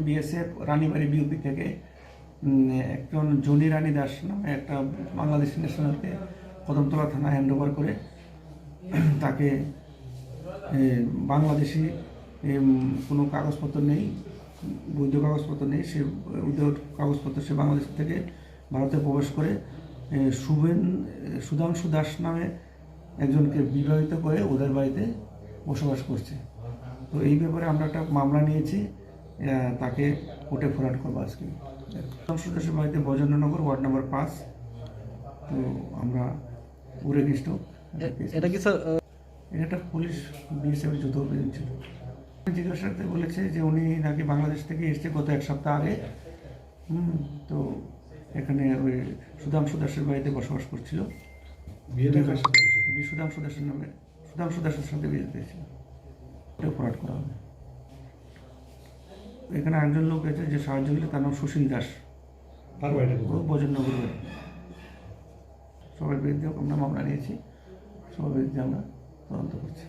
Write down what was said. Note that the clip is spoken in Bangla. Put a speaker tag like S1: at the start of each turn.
S1: BSF রানীবাড়ি বিউপি থেকে একজন জনি রানী দাস নামে একটা বাংলাদেশি ন্যাশনালকে কদমতলা থানায় হ্যান্ডওভার করে তাকে বাংলাদেশি কোনো কাগজপত্র নেই, বৈধ কাগজপত্র নেই, সে উইদাউট কাগজপত্র সে বাংলাদেশ থেকে ভারতে প্রবেশ করে সুধাংশু দাস নামে একজনকে বিবাহিত করে ওদের বাড়িতে বসবাস করছে। তো এই ব্যাপারে আমরা একটা মামলা নিয়েছি, তাকে কোর্টে ফরওয়ার্ড করবো আজকে। সুধাংশু দাসের বাড়িতে বজেন্দ্রনগর, ওয়ার্ড নাম্বার 5। তো আমরা উরেগিষ্ট
S2: এটা কি স্যার?
S1: এটা একটা পুলিশ বিএসএফের যৌথ অভিযান ছিল। জিজ্ঞাসাতে বলেছে যে উনি নাকি বাংলাদেশ থেকে এসছে গত 1 সপ্তাহ আগে। তো এখানে ওই সুধাংশু দাসের বাড়িতে বসবাস করছিল। সুধাংশু দাসের নামে সুধাংশু দাসের সাথে বিয়ে দিয়েছিল। ওটা অপরাধ করা হবে। এখানে একজন লোক আছে যে সাহায্য করলে, তার নাম সুশীল দাস, বজেন্দ্রনগর। সবার বিরুদ্ধে আমরা মামলা নিয়েছি, সবার বিরুদ্ধে আমরা তদন্ত করছি।